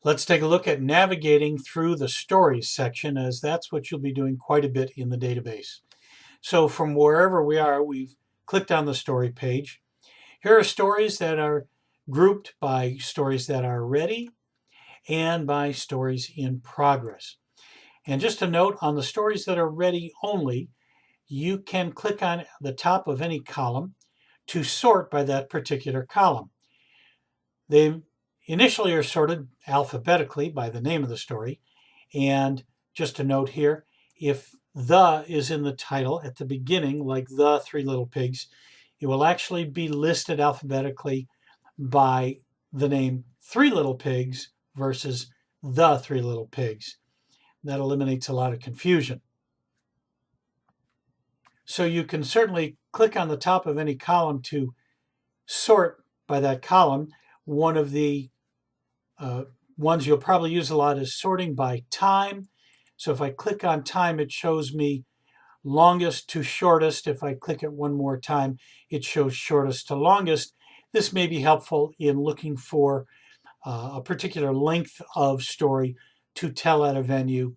Let's take a look at navigating through the stories section, as that's what you'll be doing quite a bit in the database. So from wherever we are, we've clicked on the story page. Here are stories that are grouped by stories that are ready and by stories in progress. And just a note on the stories that are ready only, you can click on the top of any column to sort by that particular column. They initially are sorted alphabetically by the name of the story. And just a note here, if the is in the title at the beginning, like The Three Little Pigs, it will actually be listed alphabetically by the name Three Little Pigs versus The Three Little Pigs. That eliminates a lot of confusion. So you can certainly click on the top of any column to sort by that column. One of the ones you'll probably use a lot is sorting by time. So if I click on time, it shows me longest to shortest. If I click it one more time, it shows shortest to longest. This may be helpful in looking for a particular length of story to tell at a venue.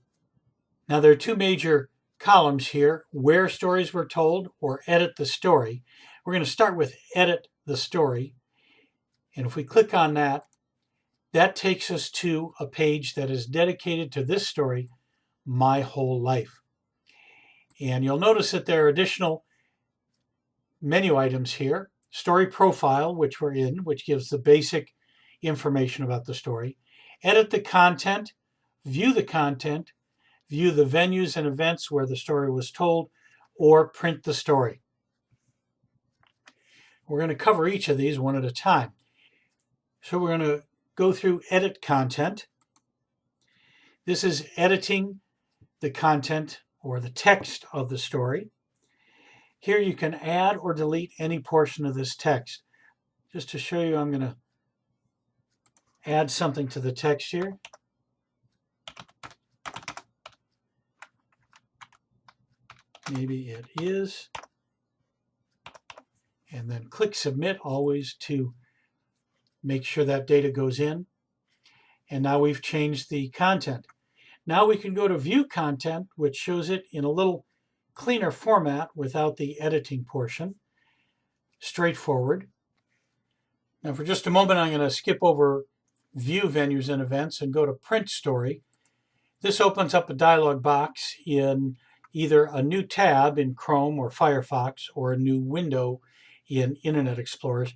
Now there are two major columns here, where stories were told or edit the story. We're going to start with edit the story. And if we click on that, that takes us to a page that is dedicated to this story, My Whole Life. And you'll notice that there are additional menu items here. Story profile, which we're in, which gives the basic information about the story. Edit the content, view the content, view the venues and events where the story was told, or print the story. We're going to cover each of these one at a time. So we're going to go through edit content. This is editing the content or the text of the story. Here you can add or delete any portion of this text. Just to show you, I'm going to add something to the text here. Maybe it is. And then click submit always to make sure that data goes in. And now we've changed the content. Now we can go to view content, which shows it in a little cleaner format without the editing portion. Straightforward. Now for just a moment, I'm going to skip over view venues and events and go to print story. This opens up a dialog box in either a new tab in Chrome or Firefox or a new window in Internet Explorer.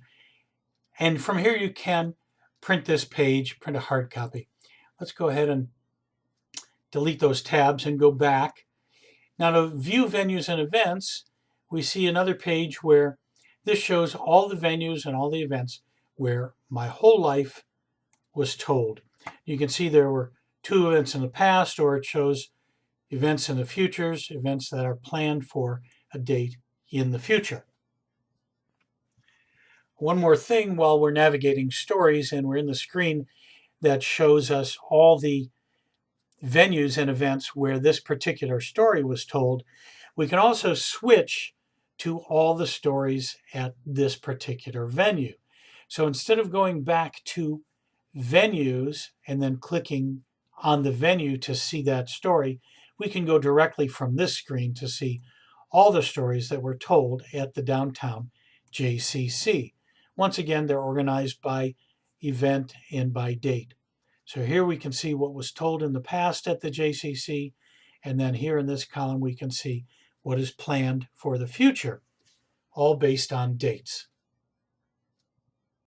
And from here you can print this page, print a hard copy. Let's go ahead and delete those tabs and go back. Now to view venues and events, we see another page where this shows all the venues and all the events where My Whole Life was told. You can see there were 2 events in the past, or it shows events in the futures, events that are planned for a date in the future. One more thing while we're navigating stories and we're in the screen that shows us all the venues and events where this particular story was told, we can also switch to all the stories at this particular venue. So instead of going back to venues and then clicking on the venue to see that story, we can go directly from this screen to see all the stories that were told at the downtown JCC. Once again, they're organized by event and by date. So here we can see what was told in the past at the JCC, and then here in this column we can see what is planned for the future, all based on dates.